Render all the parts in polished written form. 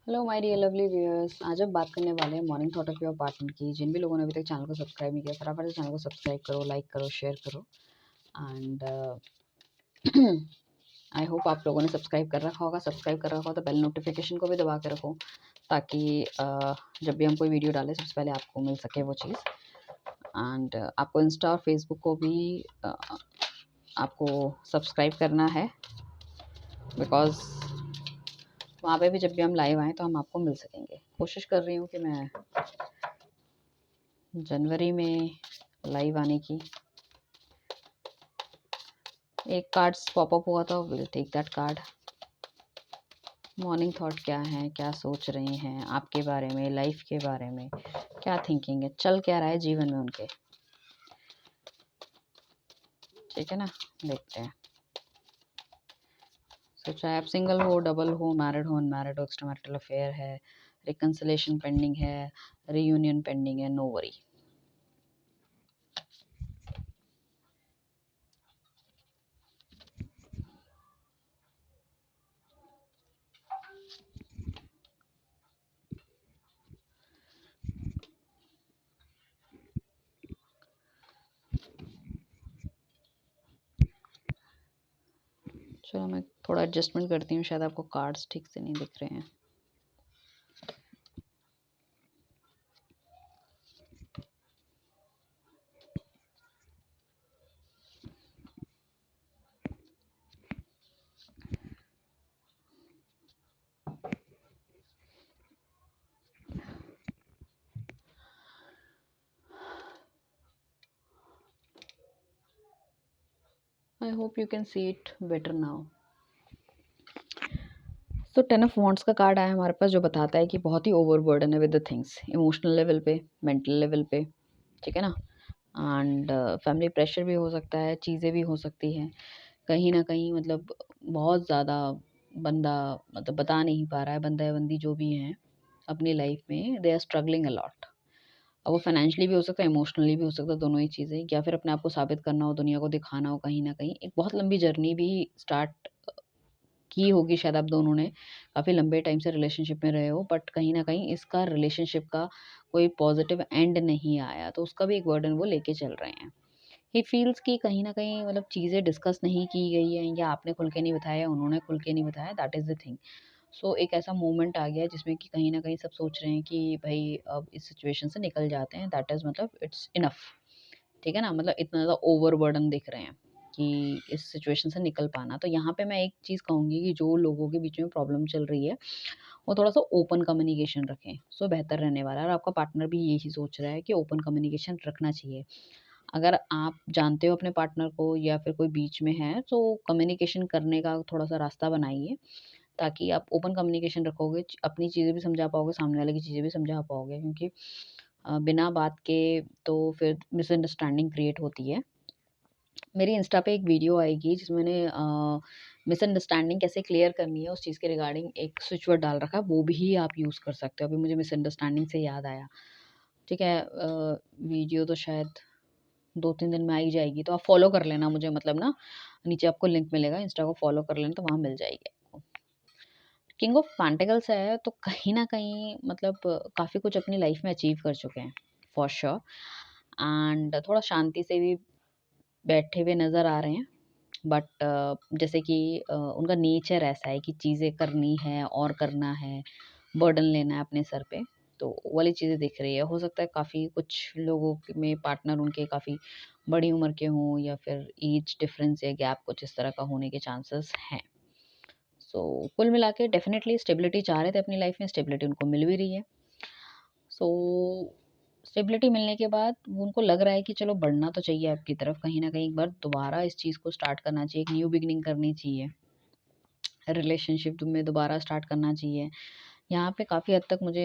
Hello my dear lovely viewers. आज हम बात करने वाले हैं morning thought of your partner की। जिन भी लोगों ने अभी तक चैनल को सब्सक्राइब नहीं किया, फटाफट से चैनल को सब्सक्राइब करो, लाइक करो, शेयर करो। एंड आई होप आप लोगों ने सब्सक्राइब कर रखा होगा। सब्सक्राइब कर रखा हो तो बेल नोटिफिकेशन को भी दबा के रखो, ताकि जब भी हम कोई वीडियो डालें सबसे पहले आपको मिल सके वो चीज़। एंड आपको इंस्टा और फेसबुक को भी आपको सब्सक्राइब करना है, बिकॉज वहाँ पे भी जब भी हम लाइव आएँ तो हम आपको मिल सकेंगे। कोशिश कर रही हूँ कि मैं जनवरी में लाइव आने की। एक कार्ड्स पॉपअप हुआ था, will take that card. Morning thought क्या है, क्या सोच रहे हैं आपके बारे में, लाइफ के बारे में, क्या थिंकिंग है, चल क्या रहा है जीवन में उनके। ठीक है ना, देखते हैं। सो चाहे आप सिंगल हो, डबल हो, मैरिड हो, अनमैरिड हो, एक्स्ट्रा मैरिटल अफेयर है, रिकंसिलेशन पेंडिंग है, रीयूनियन पेंडिंग है, नो वरी। चलो मैं थोड़ा एडजस्टमेंट करती हूँ, शायद आपको कार्ड्स ठीक से नहीं दिख रहे हैं। I hope you can see it better now. So 10 of wants का कार्ड आया हमारे पास, जो बताता है कि बहुत ही ओवरबर्डन है with the things, emotional level पे, मेंटल लेवल पे। ठीक है ना। एंड फैमिली प्रेशर भी हो सकता है, चीज़ें भी हो सकती हैं कहीं ना कहीं। मतलब बहुत ज़्यादा बंदा मतलब बता नहीं पा रहा है, बंदा या बंदी जो भी हैं अपनी लाइफ में, दे आर स्ट्रगलिंग अलॉट। अब वो फाइनेंशियली भी हो सकता है, इमोशनली भी हो सकता है, दोनों ही चीज़ें। या फिर अपने आप को साबित करना हो, दुनिया को दिखाना हो, कहीं ना कहीं एक बहुत लंबी जर्नी भी स्टार्ट की होगी शायद आप दोनों ने। काफ़ी लंबे टाइम से रिलेशनशिप में रहे हो, बट कहीं न कहीं इसका रिलेशनशिप का कोई पॉज़िटिव एंड नहीं आया, तो उसका भी एक बर्डन वो लेके चल रहे हैं। ही फील्स कि कहीं न कहीं मतलब चीज़ें डिस्कस नहीं की गई हैं, या आपने खुल के नहीं बताया या उन्होंने खुल के नहीं बताया, दैट इज़ द थिंग। सो एक ऐसा मोमेंट आ गया है जिसमें कि कहीं न कहीं सब सोच रहे हैं कि भई अब इस सिचुएशन से निकल जाते हैं, दैट इज़ मतलब इट्स इनफ। ठीक है ना? मतलब इतना ज़्यादा ओवरबर्डन दिख रहे हैं कि इस सिचुएशन से निकल पाना। तो यहाँ पे मैं एक चीज़ कहूँगी कि जो लोगों के बीच में प्रॉब्लम चल रही है, वो थोड़ा-सा ओपन कम्युनिकेशन रखें, सो बेहतर रहने वाला है। और आपका पार्टनर भी यही सोच रहा है कि ओपन कम्युनिकेशन रखना चाहिए। अगर आप जानते हो अपने पार्टनर को या फिर कोई बीच में है, तो कम्युनिकेशन करने का थोड़ा-सा रास्ता बनाइए, ताकि आप ओपन कम्युनिकेशन रखोगे, अपनी चीज़ें भी समझा पाओगे, सामने वाले की चीज़ें भी समझा पाओगे। क्योंकि बिना बात के तो फिर मिसअंडरस्टैंडिंग क्रिएट होती है। मेरी इंस्टा पे एक वीडियो आएगी जिसमें मैंने मिसअंडरस्टैंडिंग कैसे क्लियर करनी है उस चीज़ के रिगार्डिंग एक स्विच वर्ड डाल रखा है, वो भी आप यूज़ कर सकते हो। अभी मुझे मिसअंडरस्टैंडिंग से याद आया। ठीक है, वीडियो तो शायद 2-3 दिन में आ ही जाएगी, तो आप फ़ॉलो कर लेना मुझे, मतलब ना नीचे आपको लिंक मिलेगा, इंस्टा को फ़ॉलो कर लेना तो वहाँ मिल जाएगी आपको। किंग ऑफ पेंटिकल्स है, तो कहीं न कहीं मतलब काफ़ी कुछ अपनी लाइफ़ में अचीव कर चुके हैं, फॉर श्योर। एंड थोड़ा शांति से भी बैठे हुए नज़र आ रहे हैं। बट जैसे कि उनका नेचर ऐसा है कि चीज़ें करनी है और करना है, बर्डन लेना है अपने सर पे, तो वो वाली चीज़ें दिख रही है। हो सकता है काफ़ी कुछ लोगों में पार्टनर उनके काफ़ी बड़ी उम्र के हों, या फिर एज डिफरेंस या गैप कुछ इस तरह का होने के चांसेस हैं। सो कुल मिला के डेफ़िनेटली स्टेबिलिटी चाह रहे थे अपनी लाइफ़ में, स्टेबिलिटी उनको मिल भी रही है। सो स्टेबिलिटी मिलने के बाद वो उनको लग रहा है कि चलो बढ़ना तो चाहिए आपकी तरफ, कहीं न कहीं एक बार दोबारा इस चीज़ को स्टार्ट करना चाहिए, एक न्यू बिगिनिंग करनी चाहिए। रिलेशनशिप में दोबारा स्टार्ट करना चाहिए। यहाँ पे काफ़ी हद तक मुझे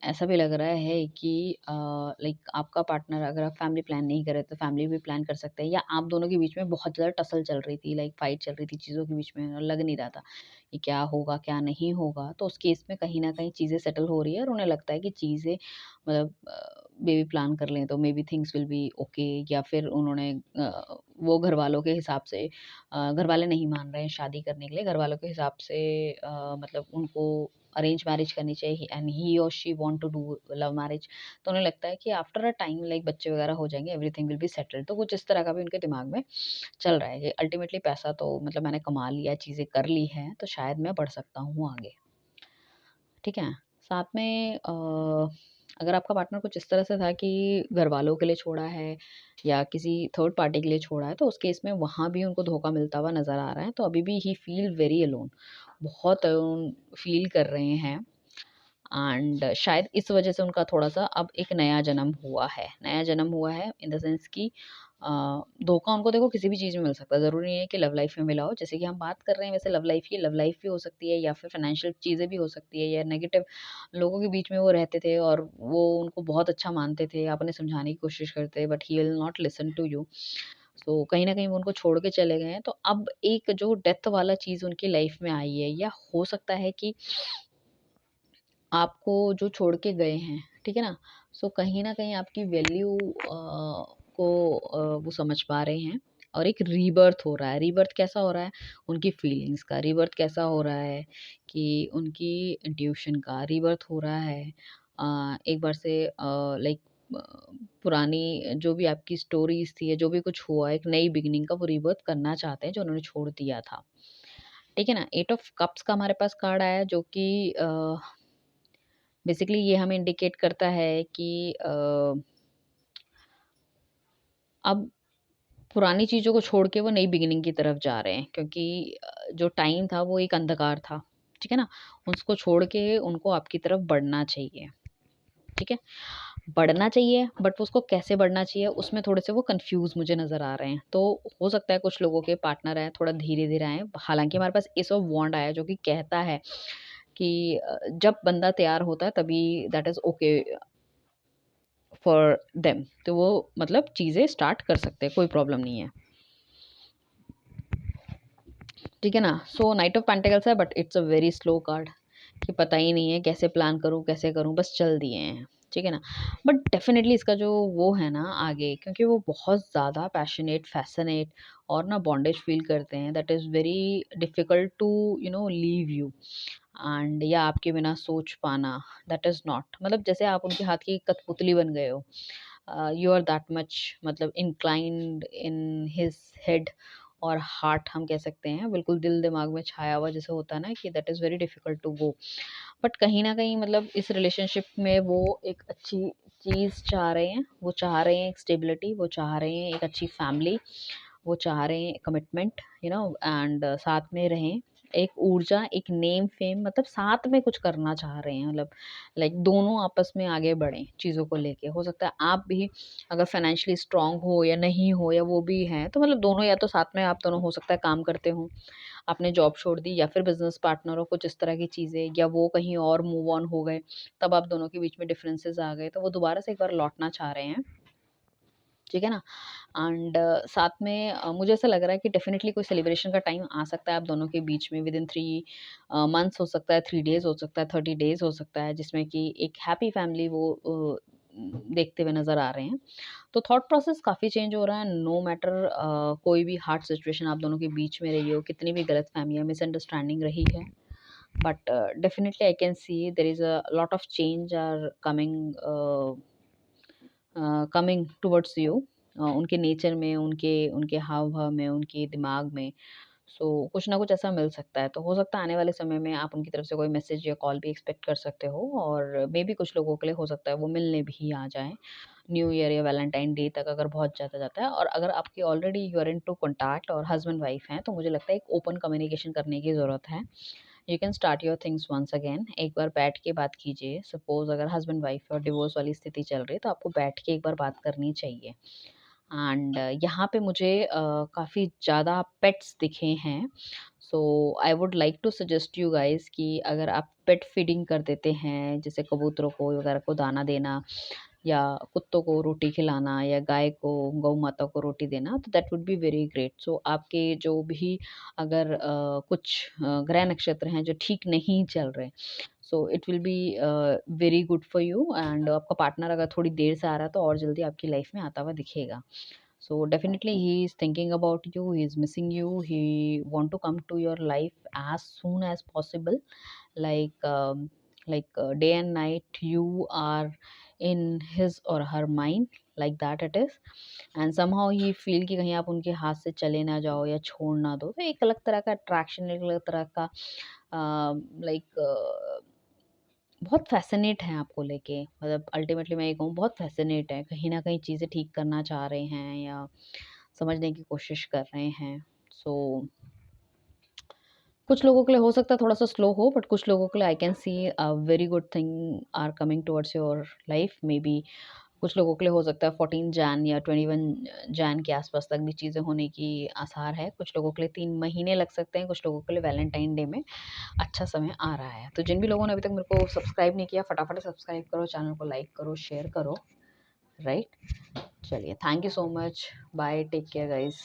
ऐसा भी लग रहा है कि लाइक आपका पार्टनर, अगर आप फैमिली प्लान नहीं कर रहे तो फैमिली भी प्लान कर सकते हैं, या आप दोनों के बीच में बहुत ज़्यादा टसल चल रही थी, लाइक फाइट चल रही थी चीज़ों के बीच में, और लग नहीं रहा था कि क्या होगा क्या नहीं होगा। तो उस केस में कहीं न कहीं चीज़ें सेटल हो रही है, और उन्हें लगता है कि चीज़ें मतलब बेबी प्लान कर लें तो may be things will be okay. या फिर उन्होंने वो घरवालों के हिसाब से, घरवाले नहीं मान रहे हैं शादी करने के लिए, घरवालों के हिसाब से मतलब उनको अरेंज मैरिज करनी चाहिए एंड ही और she want to do love marriage, तो उन्हें लगता है कि आफ्टर अ टाइम लाइक बच्चे वगैरह हो जाएंगे, एवरीथिंग विल बी सेटल्ड। तो कुछ इस तरह का भी उनके दिमाग में चल रहा है कि अल्टीमेटली पैसा तो मतलब मैंने कमा लिया, चीज़ें कर ली हैं, तो शायद मैं बढ़ सकता हूँ आगे। ठीक है? साथ में अगर आपका पार्टनर कुछ इस तरह से था कि घरवालों के लिए छोड़ा है या किसी थर्ड पार्टी के लिए छोड़ा है, तो उस केस में वहाँ भी उनको धोखा मिलता हुआ नज़र आ रहा है, तो अभी भी ही फील वेरी अलोन, बहुत अलोन फील कर रहे हैं। एंड शायद इस वजह से उनका थोड़ा-सा अब एक नया जन्म हुआ है। नया जन्म हुआ है इन द सेंस कि धोखा उनको देखो किसी भी चीज़ में मिल सकता है। ज़रूरी नहीं है कि लव लाइफ़ में मिला हो। जैसे कि हम बात कर रहे हैं वैसे लव लाइफ़ की, लव लाइफ़ भी हो सकती है या फिर फाइनेंशियल चीज़ें भी हो सकती है या नेगेटिव लोगों के बीच में वो रहते थे और वो उनको बहुत अच्छा मानते थे, आप उन्हें समझाने की कोशिश करते, but he will not listen to you. So कहीं न कहीं वो उनको छोड़ के चले गए हैं। तो अब एक जो डेथ वाला चीज़ उनकी लाइफ़ में आई है, या हो सकता है कि आपको जो छोड़ के गए हैं, ठीक है ना? सो कहीं न कहीं आपकी वैल्यू को वो समझ पा रहे हैं और एक रीबर्थ हो रहा है। रीबर्थ कैसा हो रहा है? उनकी फीलिंग्स का। रीबर्थ कैसा हो रहा है कि उनकी इंट्यूशन का। रीबर्थ हो रहा है एक बार से लाइक अ, पुरानी जो भी आपकी स्टोरीज़ थी या जो भी कुछ हुआ, एक नई बिगिनिंग का वो रीबर्थ करना चाहते हैं, जो उन्होंने छोड़ दिया था। ठीक है ना? 8 ऑफ कप्स का हमारे पास कार्ड आया है जो कि बेसिकली ये हमें इंडिकेट करता है कि अब पुरानी चीज़ों को छोड़ के वो नई बिगिनिंग की तरफ जा रहे हैं, क्योंकि जो टाइम था वो एक अंधकार था, ठीक है ना? उसको छोड़ के उनको आपकी तरफ बढ़ना चाहिए, ठीक है? बढ़ना चाहिए, बट उसको कैसे बढ़ना चाहिए उसमें थोड़े से वो कन्फ्यूज़ मुझे नज़र आ रहे हैं। तो हो सकता है कुछ लोगों के पार्टनर हैं थोड़ा धीरे-धीरे आएँ। हालाँकि हमारे पास एस ऑफ वॉन्ड आया है जो कि कहता है कि जब बंदा तैयार होता है तभी that is okay for them, तो वो मतलब चीज़ें स्टार्ट कर सकते हैं, कोई प्रॉब्लम नहीं है। ठीक है ना? सो नाइट ऑफ पेंटिकल्स है but it's a very slow card कि पता ही नहीं है कैसे प्लान करूँ, कैसे करूँ, बस चल दिए हैं। ठीक है ना? बट डेफ़िनेटली इसका जो वो है ना आगे, क्योंकि वो बहुत ज़्यादा पैशनेट, फ़ैसिनेट और ना बॉन्डेज फ़ील करते हैं, that is very difficult to leave you and या आपके बिना सोच पाना, दैट इज़ नॉट, मतलब जैसे आप उनके हाथ की कठपुतली बन गए हो। यू आर दैट मच मतलब इंक्लाइंड इन हिज हेड और हार्ट, हम कह सकते हैं बिल्कुल दिल दिमाग में छाया हुआ जैसे होता है ना, कि that is very difficult to go. But कहीं ना कहीं मतलब इस रिलेशनशिप में वो एक अच्छी चीज़ चाह रहे हैं, वो चाह रहे हैं एक स्टेबिलिटी, वो चाह रहे हैं एक अच्छी फैमिली, वो चाह रहे हैं कमिटमेंट, एंड साथ में रहें, एक ऊर्जा, एक नेम फेम, मतलब साथ में कुछ करना चाह रहे हैं, मतलब लाइक दोनों आपस में आगे बढ़ें चीज़ों को लेके। हो सकता है आप भी अगर फाइनेंशियली स्ट्रांग हो या नहीं हो या वो भी हैं, तो मतलब दोनों, या तो साथ में आप दोनों हो सकता है काम करते हो, आपने जॉब छोड़ दी, या फिर बिजनेस पार्टनर हो, कुछ इस तरह की चीज़ें, या वो कहीं और मूव ऑन हो गए, तब आप दोनों के बीच में डिफरेंसेस आ गए, तो वो दोबारा से एक बार लौटना चाह रहे हैं। ठीक है ना? एंड साथ में मुझे ऐसा लग रहा है कि डेफ़िनेटली कोई सेलिब्रेशन का टाइम आ सकता है आप दोनों के बीच में, विदिन 3 मंथ्स हो सकता है, 3 डेज़ हो सकता है, 30 डेज़ हो सकता है, जिसमें कि एक हैप्पी फैमिली वो देखते हुए नज़र आ रहे हैं। तो थॉट प्रोसेस काफ़ी चेंज हो रहा है, नो मैटर कोई भी हार्ड सिचुएशन आप दोनों के बीच में रही हो, कितनी भी गलतफ़हमियाँ, मिसअंडरस्टैंडिंग रही है, but definitely I can see there is a lot of change are coming towards you, उनके नेचर में, उनके उनके हाव-भाव में, उनके दिमाग में। सो कुछ ना कुछ ऐसा मिल सकता है। तो हो सकता है आने वाले समय में आप उनकी तरफ से कोई मैसेज या कॉल भी एक्सपेक्ट कर सकते हो, और मेबी कुछ लोगों के लिए हो सकता है वो मिलने भी आ जाएँ। न्यू ईयर या वैलेंटाइन डे तक अगर बहुत ज़्यादा जाता है, और अगर आपकी already you are into contact और हस्बैंड-वाइफ हैं, तो मुझे लगता है एक ओपन कम्युनिकेशन करने की ज़रूरत है। You can start your things once again, एक बार बैठ के बात कीजिए। सपोज़ अगर हस्बैंड-वाइफ और डिवोर्स वाली स्थिति चल रही है, तो आपको बैठ के एक बार बात करनी चाहिए। एंड यहाँ पे मुझे काफ़ी ज़्यादा पेट्स दिखे हैं। So I would like to suggest you guys कि अगर आप पेट फीडिंग कर देते हैं, जैसे कबूतरों को वगैरह को दाना देना, या कुत्तों को रोटी खिलाना, या गाय को, गौ माता को रोटी देना, तो that would be very great. So आपके जो भी अगर कुछ ग्रह नक्षत्र हैं जो ठीक नहीं चल रहे, so it will be very good for you, and आपका पार्टनर अगर थोड़ी देर से आ रहा है तो और जल्दी आपकी लाइफ में आता हुआ दिखेगा। So definitely he is thinking about you, he is missing you, he want to come to your life as soon as possible. like um, day and night you are in his or her mind, like that it is. And somehow he feel कि कहीं आप उनके हाथ से चले ना जाओ या छोड़ ना दो, तो एक अलग तरह का अट्रैक्शन, एक अलग तरह का लाइक बहुत फैसिनेट हैं आपको लेके, मतलब अल्टीमेटली मैं ये कहूँ बहुत फैसिनेट है, कहीं ना कहीं चीज़ें ठीक करना चाह रहे हैं या समझने की कोशिश कर रहे हैं। सो कुछ लोगों के लिए हो सकता है थोड़ा सा स्लो हो, बट कुछ लोगों के लिए I can see a very good thing are coming towards your life maybe. कुछ लोगों के लिए हो सकता है 14 जैन या 21 जैन के आसपास तक भी चीज़ें होने की आसार है। कुछ लोगों के लिए 3 महीने लग सकते हैं, कुछ लोगों के लिए वैलेंटाइन डे में अच्छा समय आ रहा है। तो जिन भी लोगों ने अभी तक मेरे को सब्सक्राइब नहीं किया, फटाफट सब्सक्राइब करो, चैनल को लाइक करो, शेयर करो, राइट? चलिए, thank you so much, bye, take care guys.